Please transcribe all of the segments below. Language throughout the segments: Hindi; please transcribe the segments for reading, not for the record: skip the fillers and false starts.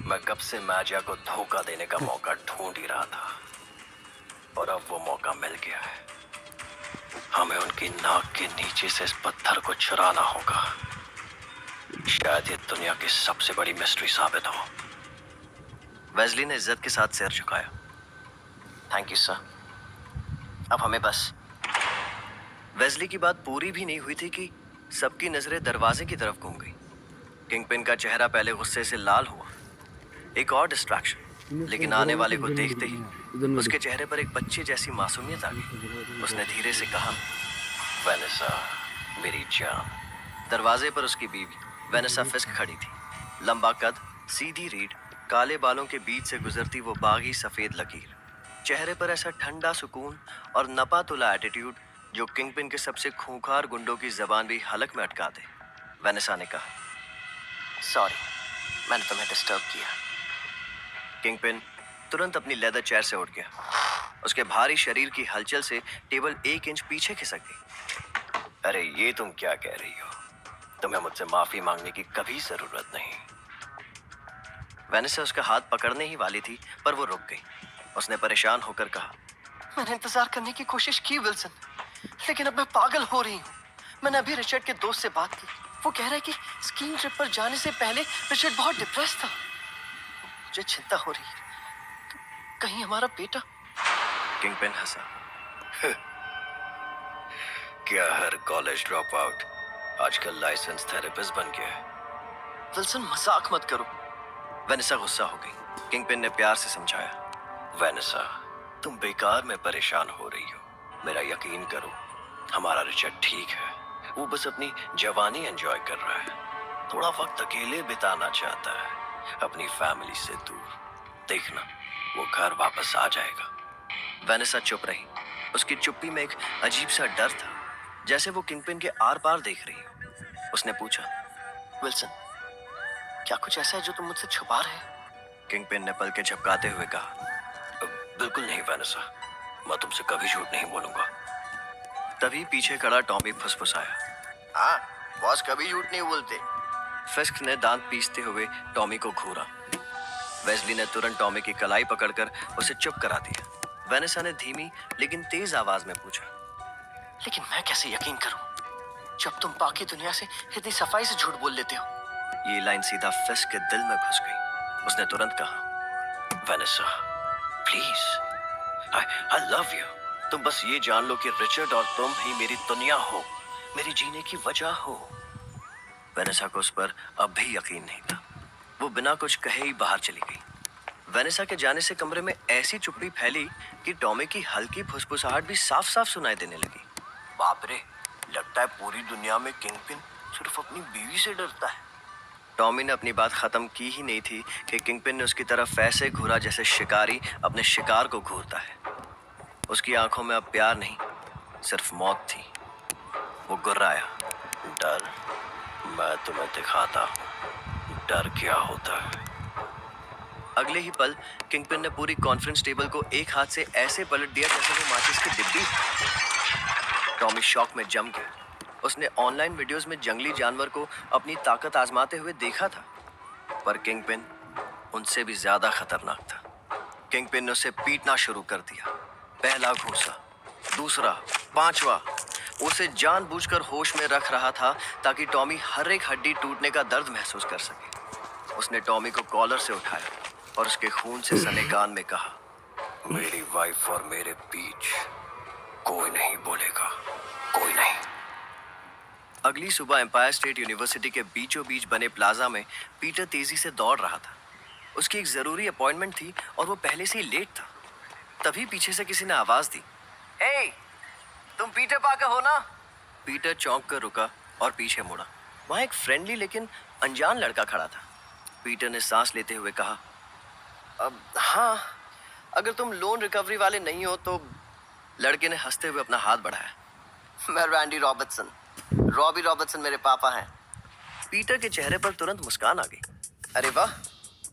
मैं कब से मैजिया को धोखा देने का मौका ढूंढ ही रहा था और अब वो मौका मिल गया है। हमें उनकी नाक के नीचे से इस पत्थर को चुराना होगा। शायद ये दुनिया की सबसे बड़ी मिस्ट्री साबित हो। वेस्ली ने इज्जत के साथ सिर झुकाया। Thank you sir. अब हमें बस। वेस्ली की बात पूरी भी नहीं हुई थी कि सबकी नजरें दरवाजे की तरफ घूम गई। किंगपिन का चेहरा पहले गुस्से से लाल हुआ। एक और डिस्ट्रैक्शन, लेकिन आने वाले को देखते ही उसके चेहरे पर एक बच्चे जैसी मासूमियत आ गई। उसने धीरे से कहा, वेनेसा मेरी जान। दरवाजे पर उसकी बीवी वेनेसा फिस्क खड़ी थी। लंबा कद, सीधी रीढ़, काले बालों के बीच से गुजरती वो बागी सफेद लकीर, चेहरे पर ऐसा ठंडा सुकून और नपा तुला एटीट्यूड जो किंगपिन के सबसे खूंखार गुंडों की जबान भी हलक में अटका दे। वेनेसा ने कहा, सॉरी, मैंने तुम्हें डिस्टर्ब किया। किंगपिन तुरंत अपनी लेदर चेयर से उठ गया। उसके भारी शरीर की हलचल से टेबल 1 इंच पीछे खिसक गई। अरे ये तुम क्या कह रही हो? तुम्हें मुझसे माफी मांगने की कभी जरूरत नहीं। वेनेसा उसका हाथ पकड़ने ही वाली थी, पर वो रुक गई। उसने परेशान होकर कहा, मैंने इंतजार करने की कोशिश की विल्सन, लेकिन अब मैं पागल हो रही हूँ। मैंने अभी रिचर्ड के दोस्त से बात की। वो कह रहा है कि स्कीइंग ट्रिप पर जाने से पहले रिचर्ड बहुत डिप्रेस था। मुझे चिंता हो रही है, कहीं हमारा बेटा। किंगपिन हंसा। क्या हर कॉलेज ड्रॉप आउट आजकल लाइसेंस थेरेपिस्ट बन गया है? विल्सन मजाक मत करो। वेनेसा गुस्सा हो गई। किंगपिन ने प्यार से समझाया, वेनेसा तुम बेकार में परेशान हो रही हो। मेरा यकीन करो, हमारा रिचर्ड ठीक है। वो बस अपनी जवानी एंजॉय कर रहा है। थोड़ा वक्त अकेले बिताना चाहता है, अपनी फैमिली से दूर। देखना, वो घर वापस आ जाएगा। वेनेसा चुप रही। उसकी चुप्पी में एक अजीब सा डर था, जैसे वो किंगपिन के आर पार देख रही हो। उसने पूछा, विल्सन, क्या कुछ ऐसा है जो तुम मुझसे छुपा रहे हो? किंगपिन ने पलकें झपकाते हुए कहा, बिल्कुल नहीं वेनेसा, मैं तुमसे कभी झूठ नहीं बोलूंगा। तभी पीछे खड़ा टॉमी फुसफुसाया, हाँ, बॉस कभी झूठ नहीं बोलते। फिस्क ने दांत पीसते हुए टॉमी को घूरा। वेस्ली ने तुरंत टॉमी की कलाई पकड़कर उसे चुप करा दिया। वेनेसा ने धीमी लेकिन तेज आवाज में पूछा, लेकिन मैं कैसे यकीन करूं जब तुम बाकी दुनिया से इतनी सफाई से झूठ बोल लेते हो? ये लाइन सीधा फिस्क के दिल में घुस गई। उसने तुरंत कहा, Vanessa please, I love you. तुम बस ये जान लो कि रिचर्ड और तुम ही मेरी दुनिया हो, मेरी जीने की वजह हो। वेनेसा को उस पर अब भी यकीन नहीं था। वो बिना कुछ कहे ही बाहर चली गई। वेनेसा के जाने से कमरे में ऐसी चुप्पी फैली कि टॉमी की हल्की फुसफुसाहट भी साफ साफ सुनाई देने लगी। बाप रे, लगता है पूरी दुनिया में किंगपिन सिर्फ अपनी बीवी से डरता है। टॉमी ने अपनी बात खत्म की ही नहीं थी कि किंगपिन ने उसकी तरफ ऐसे घूरा जैसे शिकारी अपने शिकार को घूरता है। उसकी आंखों में अब प्यार नहीं, सिर्फ मौत थी। वो गुर्राया, डर? मैं तुम्हें दिखाता हूँ डर क्या होता है। अगले ही पल किंगपिन ने पूरी कॉन्फ्रेंस टेबल को एक हाथ से ऐसे पलट दिया जैसे वो माचिस की डिब्बी। टॉमी शॉक में जम गया। उसने ऑनलाइन वीडियोस में जंगली जानवर को अपनी ताकत आजमाते हुए देखा था, पर किंगपिन उनसे भी ज्यादा खतरनाक था। किंगपिन ने उसे पीटना शुरू कर दिया। पहला घूंसा, दूसरा, पांचवा। उसे जानबूझकर होश में रख रहा था ताकि टॉमी हर एक हड्डी टूटने का दर्द महसूस कर सके। उसने टॉमी को कॉलर से उठाया और उसके खून से सने कान में कहा, मेरी वाइफ और मेरे बीच कोई नहीं बोलेगा, कोई नहीं। अगली सुबह एम्पायर स्टेट यूनिवर्सिटी के बीचों बीच बने प्लाजा में पीटर तेजी से दौड़ रहा था। उसकी एक जरूरी अपॉइंटमेंट थी और वो पहले से ही लेट था। तभी पीछे से किसी ने आवाज दी, हे, तुम पीटर पार्कर हो ना? पीटर चौंक कर रुका और पीछे मुड़ा। वहां एक फ्रेंडली लेकिन अनजान लड़का खड़ा था। पीटर ने सांस लेते हुए कहा, अब हाँ, अगर तुम लोन रिकवरी वाले नहीं हो तो। लड़के ने हंसते हुए अपना हाथ बढ़ाया, मैं रैंडी रॉबर्टसन, रॉबी रॉबर्टसन मेरे पापा हैं। पीटर के चेहरे पर तुरंत मुस्कान आ गई। अरे वाह,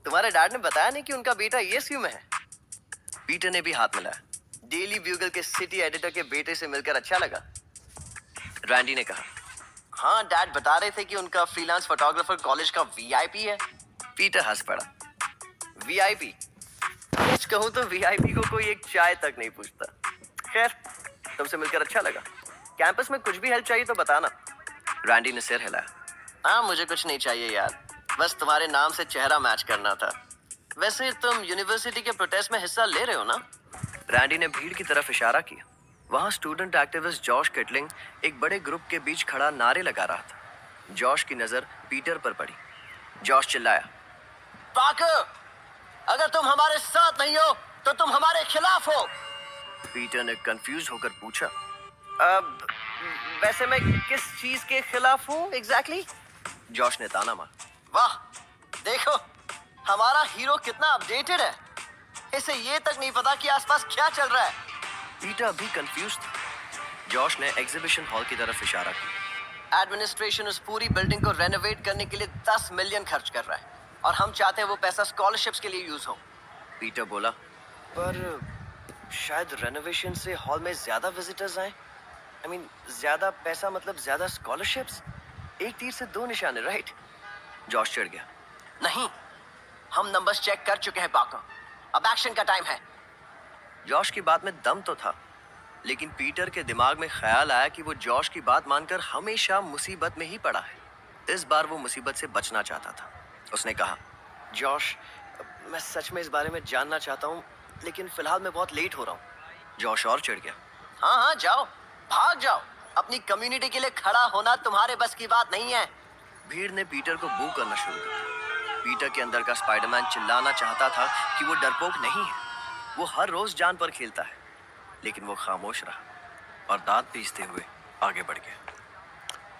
तुम्हारे डैड ने बताया नहीं कि उनका बेटा ईएसयू में है? पीटर ने भी हाथ मिलाया। डेली ब्यूगल के सिटी एडिटर के बेटे से मिलकर अच्छा लगा। रैंडी ने कहा, हाँ, डैड बता रहे थे कि उनका फ्रीलांस फोटोग्राफर कॉलेज का वीआईपी है। पीटर हंस पड़ा। वीआईपी। सच कहूं तो वीआईपी को कोई एक चाय तक नहीं पूछता। खैर, तुमसे मिलकर अच्छा लगा। कैंपस में कुछ भी हेल्प चाहिए तो बताना। रैंडी ने सिर हिलाया। हाँ, मुझे कुछ नहीं चाहिए यार, बस तुम्हारे नाम से चेहरा मैच करना था। वैसे तुम यूनिवर्सिटी के प्रोटेस्ट में हिस्सा ले रहे हो ना? रैंडी ने भीड़ की तरफ इशारा किया। वहां स्टूडेंट एक्टिविस्ट जॉश किटलिंग एक बड़े ग्रुप के बीच खड़ा नारे लगा रहा था। जॉश की नजर पीटर पर पड़ी। जॉश चिल्लाया, पार्कर, अगर तुम हमारे साथ नहीं हो तो तुम हमारे खिलाफ हो। पीटर ने कंफ्यूज होकर पूछा, अब वैसे मैं किस चीज के खिलाफ हूँ एग्जैक्टली? जॉश ने ताना मारा। वाह, देखो हमारा हीरो कितना अपडेटेड है, इसे ये तक नहीं पता कि आसपास क्या चल रहा है। पीटर भी कंफ्यूज था। जॉश ने एग्जीबिशन हॉल की तरफ इशारा किया। एडमिनिस्ट्रेशन उस पूरी बिल्डिंग को रेनोवेट करने के लिए 10 मिलियन खर्च कर रहा है और हम चाहते हैं वो पैसा स्कॉलरशिप्स के लिए यूज हो। पीटर बोला, पर शायद रेनोवेशन से हॉल में ज्यादा विजिटर्स आए। आई मीन ज्यादा पैसा मतलब ज्यादा स्कॉलरशिप्स। एक तीर से दो निशाने, राइट? जॉश चिढ़ गया। नहीं, हम नंबर्स चेक कर चुके हैं पार्कर, अब एक्शन का टाइम है। जॉश की बात में दम तो था, लेकिन पीटर के दिमाग में ख्याल आया कि वो जॉश की बात मानकर हमेशा मुसीबत में ही पड़ा है। इस बार वो मुसीबत से बचना चाहता था। उसने कहा, जॉश, मैं सच में इस बारे में जानना चाहता हूँ, लेकिन फिलहाल मैं बहुत लेट हो रहा हूँ। जॉश और चिढ़ गया। हाँ हाँ, जाओ, भाग जाओ। अपनी कम्युनिटी के लिए खड़ा होना तुम्हारे बस की बात नहीं है। भीड़ ने पीटर को बू करना शुरू कर दिया। पीटर के अंदर का स्पाइडरमैन चिल्लाना चाहता था कि वो डरपोक नहीं है, वो हर रोज जान पर खेलता है, लेकिन वो खामोश रहा और दांत पीसते हुए आगे बढ़ गया।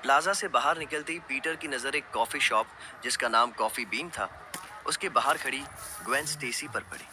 प्लाजा से बाहर निकलते ही पीटर की नजर एक कॉफी शॉप जिसका नाम कॉफी बीन था, उसके बाहर खड़ी ग्वेन स्टेसी पर पड़ी।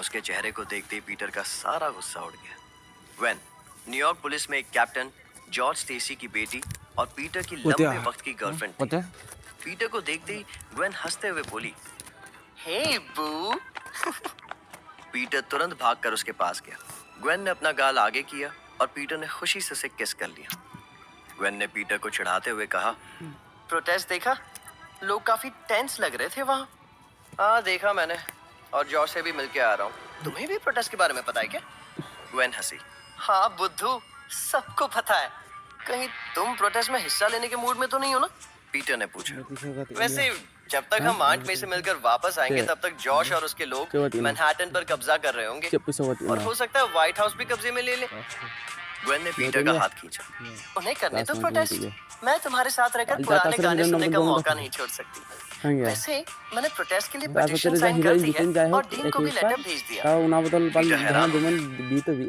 उसके चेहरे को देखते ही पीटर का सारा गुस्सा उड़ गया। ग्वेन न्यूयॉर्क पुलिस में एक कैप्टन जॉर्ज स्टेसी की बेटी और पीटर की लंबे वक्त की गर्लफ्रेंड थी। पीटर को देखते ही ग्वेन हंसते हुए बोली, हे बू। पीटर तुरंत भागकर उसके पास गया। ग्वेन ने अपना गाल आगे किया और पीटर ने खुशी से उसे किस कर लिया। ग्वेन ने पीटर को चिढ़ाते हुए कहा, प्रोटेस्ट देखा? लोग काफी टेंस लग रहे थे वहां। हाँ देखा मैंने, और जॉर्ज से भी मिलके आ रहा हूँ। तुम्हें भी प्रोटेस्ट के बारे में पता है क्या? ग्वेन हंसी। हाँ बुद्धू, सबको पता है। कहीं तुम प्रोटेस्ट में हिस्सा लेने के मूड में तो नहीं हो ना? पीटर ने पूछा। वैसे जब तक हम आर्ट में से मिलकर वापस आएंगे तब तक जॉश और उसके लोग मैनहट्टन पर कब्जा कर रहे होंगे और हो सकता है व्हाइट हाउस भी कब्जे में ले ले। ग्वेन ने पीटर का हाथ खींचा। उन्हें करने तो प्रोटेस्ट, मैं तुम्हारे साथ रहकर पुराने गाने सुनने का मौका नहीं छोड़ सकती। वैसे मैंने प्रोटेस्ट के लिए पिटीशन साइन कर दी है और डीन को भी लेटर भेज दिया।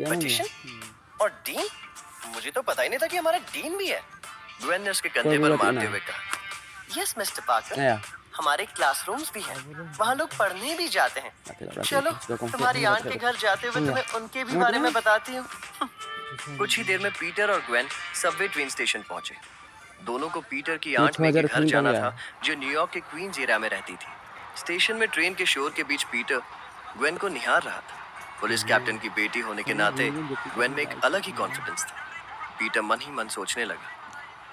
पिटीशन और डीन? मुझे तो पता ही नहीं था कि हमारा डीन भी है। ग्वेन ने उसके कंधे पर मारते हुए कहा, यस मिस्टर पार्कर, हमारे क्लासरूम्स भी हैं, वहाँ लोग पढ़ने भी जाते हैं। चलो तुम्हारी आंट के घर जाते हुए तुम्हें उनके भी बारे में बताती हूँ। कुछ ही देर में पीटर और ग्वेन सबवे ट्रेन स्टेशन पहुंचे। दोनों को पीटर की आंट में के घर जाना था जो न्यूयॉर्क के क्वींस एरिया में रहती थी। स्टेशन में ट्रेन के शोर के बीच पीटर ग्वेन को निहार रहा था। पुलिस कैप्टन की बेटी होने के नाते ग्वेन में एक अलग ही कॉन्फिडेंस था। पीटर मन ही मन सोचने लगा,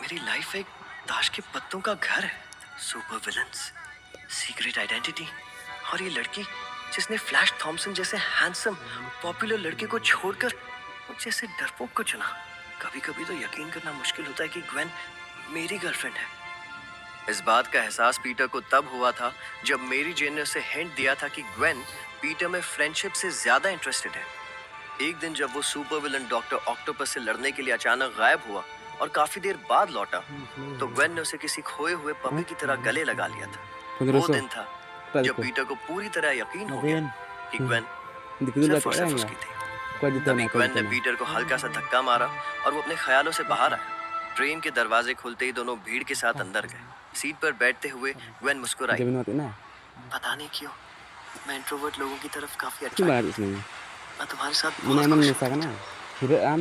मेरी लाइफ एक ताश के पत्तों का घर है। सुपर विलन्स, सीक्रेट आइडेंटिटी और ये लड़की जिसने फ्लैश थॉमसन जैसे हैंडसम पॉपुलर लड़के को छोड़कर मुझ जैसे डरपोक को चुना। कभी कभी तो यकीन करना मुश्किल होता है कि ग्वेन मेरी गर्लफ्रेंड है। इस बात का एहसास पीटर को तब हुआ था जब मेरी जेन ने उसे हिंट दिया था कि ग्वेन पीटर में फ्रेंडशिप से ज्यादा इंटरेस्टेड है। एक दिन जब वो सुपर विलन डॉक्टर ऑक्टोपस से लड़ने के लिए अचानक गायब हुआ और काफी देर बाद लौटा, तो ग्वेन ने उसे किसी खोए हुए पपी की तरह गले लगा लिया था। वो दिन था जब पीटर को पूरी तरह यकीन हो गया कि ग्वेन सिर्फ और सिर्फ उसकी थी। तभी ग्वेन ने पीटर को हल्का सा धक्का मारा और वो अपने ख्यालों से बाहर आया। ट्रेन के दरवाजे खुलते ही दोनों भीड़ के साथ अंदर गए। सीट पर बैठते हुए ग्वेन मुस्कुराई। पता नहीं क्यों मैं इंट्रोवर्ट लोगों की तरफ काफी अट्रैक्ट हूं। मैं तुम्हारे साथ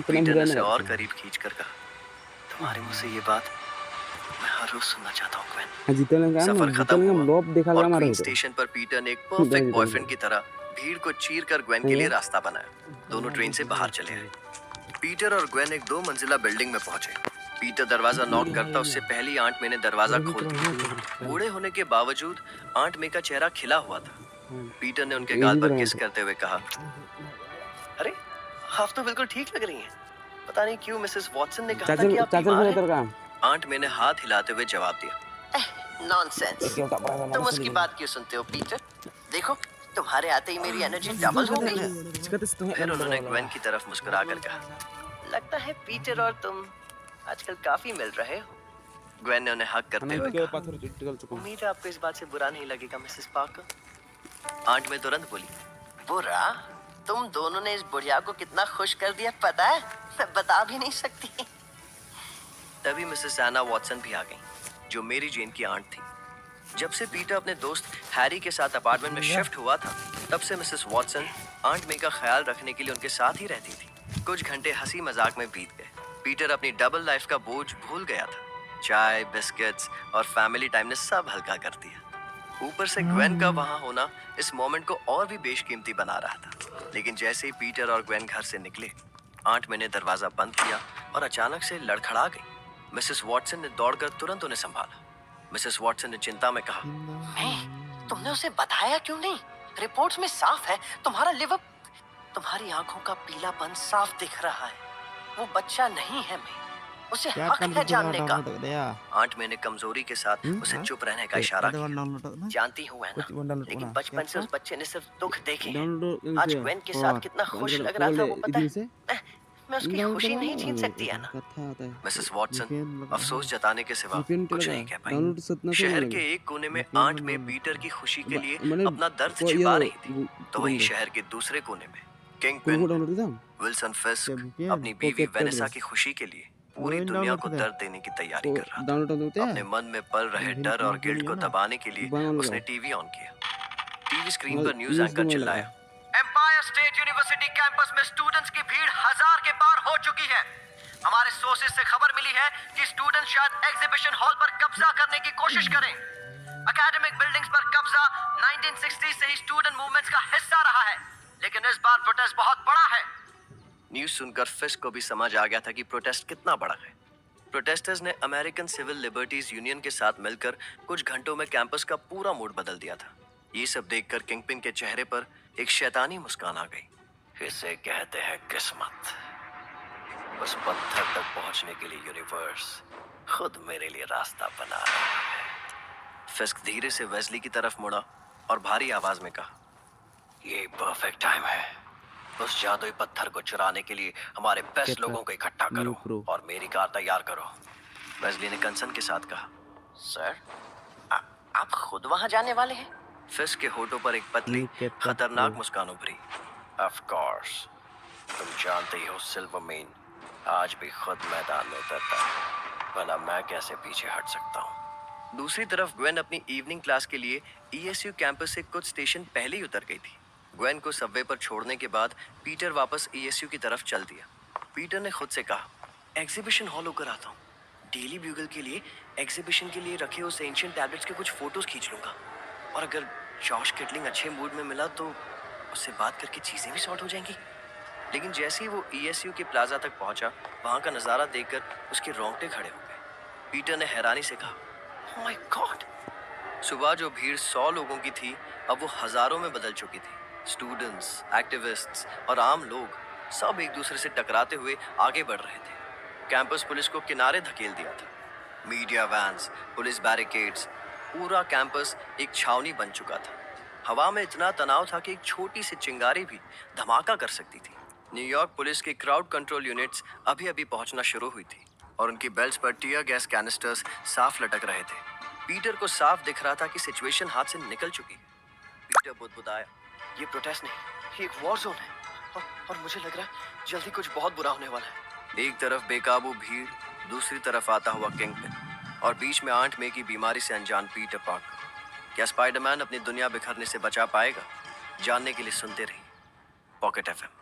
पीटर ने उसे और करीब खींचकर कहा, तुम्हारे मुंह से ये बात मैं हर रोज सुनना चाहता हूँ ग्वेन। सफर खत्म हुआ और क्वीन स्टेशन पर पीटर ने एक परफेक्ट बॉयफ्रेंड की तरह भीड़ को चीर कर ग्वेन के लिए रास्ता बनाया। दोनों ट्रेन से बाहर चले आए। पीटर और ग्वेन एक 2 मंजिला बिल्डिंग में पहुंचे। पीटर दरवाजा नॉक करता उससे पहली आंट मे ने दरवाजा खोल दिया। बूढ़े होने के बावजूद आंट मे का चेहरा खिला हुआ था। पीटर ने उनके गाल पर किस करते हुए कहा, अरे आप तो बिल्कुल ठीक लग रही हैं। पता नहीं क्यों मिसेस वॉटसन ने कहा था कि आप बीमार हैं। आंट मे ने हाथ हिलाते हुए जवाब दिया, नॉनसेंस, तुम उसकी बात क्यों सुनते हो पीटर? देखो तुम्हारे आते ही मेरी एनर्जी डबल हो गई। फिर उन्होंने ग्वेन की तरफ मुस्कुरा कर कहा, लगता है पीटर और तुम आजकल काफी मिल रहे हो। ग्वेन ने उन्हें हक करते हुए कहा, उम्मीद है आपको इस बात से बुरा नहीं लगेगा मिसेस पार्कर। आंट में तुरंत बोली, बुरा? तुम दोनों ने इस बुढ़िया को कितना खुश कर दिया पता है, मैं बता भी नहीं सकती। तभी मिसेस एना वॉटसन भी आ गई, जो मेरी जेन की आंट थी। जब से पीटर अपने दोस्त हैरी के साथ अपार्टमेंट में शिफ्ट हुआ था, तब से मिसेस वॉटसन आंट मे का ख्याल रखने के लिए उनके साथ ही रहती थी। कुछ घंटे हंसी मजाक में बीत गए। पीटर अपनी डबल लाइफ का बोझ भूल गया था। चाय, बिस्किट्स और फैमिली टाइम ने सब हल्का कर दिया। ऊपर से ग्वेन का वहां होना इस मोमेंट को और भी बेशकीमती बना रहा था। लेकिन जैसे ही पीटर और ग्वेन घर से निकले, आंट मे ने दरवाजा बंद किया और अचानक से लड़खड़ा गई। मिसेस वॉटसन ने दौड़कर तुरंत उन्हें संभाला। मिसेस वॉटसन ने चिंता में कहा, मैं, तुमने उसे बताया क्यों नहीं? रिपोर्ट्स में साफ है तुम्हारा लिवर, तुम्हारी आंखों का पीलापन साफ दिख रहा है। वो बच्चा नहीं है, मैं उसे हक है जानने का। आंट मैंने कमजोरी के साथ उसे चुप रहने का इशारा किया। जानती हूँ है ना, लेकिन बचपन से उस बच्चे ने सिर्फ दुख देखे हैं। आज ग्वेन के साथ कितना खुश लग रहा था वो पता है? मैं उसकी खुशी नहीं छीन सकती है ना। मिसेस वॉटसन अफसोस जताने के सिवा कुछ नहीं कह पाई। शहर के एक कोने में आंट में पीटर की खुशी के लिए अपना दर्द छिपा रही थी, तो वहीं शहर के दूसरे कोने में किंगपिन विल्सन फिस्क अपनी बीवी वेनेसा की खुशी के लिए पूरी दुनिया को दर्द देने की तैयारी कर रहा था। अपने मन में पल रहे डर और गिल्ट को दबाने के लिए उसने टीवी ऑन किया। टीवी स्क्रीन पर न्यूज एंकर चिल्लाया, एम्पायर स्टेट यूनिवर्सिटी कैंपस में स्टूडेंट्स की भीड़ 1000 के पार हो चुकी है। हमारे सोर्सेज से खबर मिली है कि स्टूडेंट शायद एग्जीबिशन हॉल पर कब्जा करने की कोशिश करें। एकेडमिक बिल्डिंग्स पर कब्जा 1960 से ही स्टूडेंट मूवमेंट्स का हिस्सा रहा है, लेकिन इस बार प्रोटेस्ट बहुत बड़ा है। न्यूज सुनकर फिस्क को भी समझ आ गया था कि प्रोटेस्ट कितना बड़ा है। प्रोटेस्टर्स ने अमेरिकन सिविल लिबर्टीज यूनियन के साथ मिलकर कुछ घंटों में कैंपस का पूरा मूड बदल दिया था। ये सब देखकर किंगपिन के चेहरे पर एक शैतानी मुस्कान आ गई। इसे कहते हैं किस्मत। उस पत्थर तक पहुंचने के लिए यूनिवर्स खुद मेरे लिए रास्ता बना रहा है। फिस्क धीरे से वेस्ली की तरफ मुड़ा और भारी आवाज में कहा, ये परफेक्ट टाइम है। उस जादुई पत्थर को चुराने के लिए हमारे बेस्ट लोगों को इकट्ठा करो और मेरी कार तैयार करो। वेस्ली ने कंसर्न के साथ कहा, सर आप खुद वहां जाने वाले हैं? फिस्क के होठों पर एक पतली खतरनाक मुस्कान उभरी। ऑफ कोर्स, तुम जानते ही हो सिल्वरमेन आज भी खुद मैदान में उतरता है, भला मैं कैसे पीछे हट सकता हूँ। दूसरी तरफ ग्वेन अपनी इवनिंग क्लास के लिए ईएसयू कैंपस से कुछ स्टेशन पहले ही उतर गई थी। ग्वेन को सबवे पर छोड़ने के बाद पीटर वापस ईएसयू की तरफ चल दिया। पीटर ने खुद से कहा, एग्जीबिशन हॉल होकर आता हूँ। डेली ब्यूगल के लिए एग्जीबिशन के लिए रखे उस एंशिएंट टैबलेट्स के कुछ फोटोज खींच लूंगा, और अगर जॉश किटलिंग अच्छे मूड में मिला तो उससे बात करके चीजें भी सॉर्ट हो जाएंगी। लेकिन जैसे ही वो ईएसयू के प्लाजा तक पहुंचा, वहां का नजारा देखकर उसके रोंगटे खड़े हो गए। पीटर ने हैरानी से कहा, ओह माय गॉड! सुबह जो भीड़ 100 लोगों की थी, अब वो हजारों में बदल चुकी थी। स्टूडेंट्स, एक्टिविस्ट्स और आम लोग सब एक दूसरे से टकराते हुए आगे बढ़ रहे थे। कैंपस पुलिस को किनारे धकेल दिया था। मीडिया वैन्स, पुलिस बैरिकेड्स, पूरा कैंपस एक छावनी बन चुका था। हवा में इतना तनाव था कि एक छोटी सी चिंगारी भी धमाका कर सकती थी। न्यूयॉर्क पुलिस की क्राउड कंट्रोल यूनिट्स अभी अभी पहुंचना शुरू हुई थी और उनकी बेल्ट्स पर टीयर गैस कैनिस्टर्स साफ लटक रहे थे। पीटर को साफ दिख रहा था कि सिचुएशन हाथ से निकल चुकी। पीटर बुदबुदाया, ये प्रोटेस्ट नहीं, ये एक वॉर जोन है और मुझे लग रहा है जल्दी कुछ बहुत बुरा होने वाला है। एक तरफ बेकाबू भीड़, दूसरी तरफ आता हुआ किंगपिन और बीच में आंट मे की बीमारी से अनजान पीटर पार्कर। क्या स्पाइडरमैन अपनी दुनिया बिखरने से बचा पाएगा? जानने के लिए सुनते रहिए पॉकेट एफएम।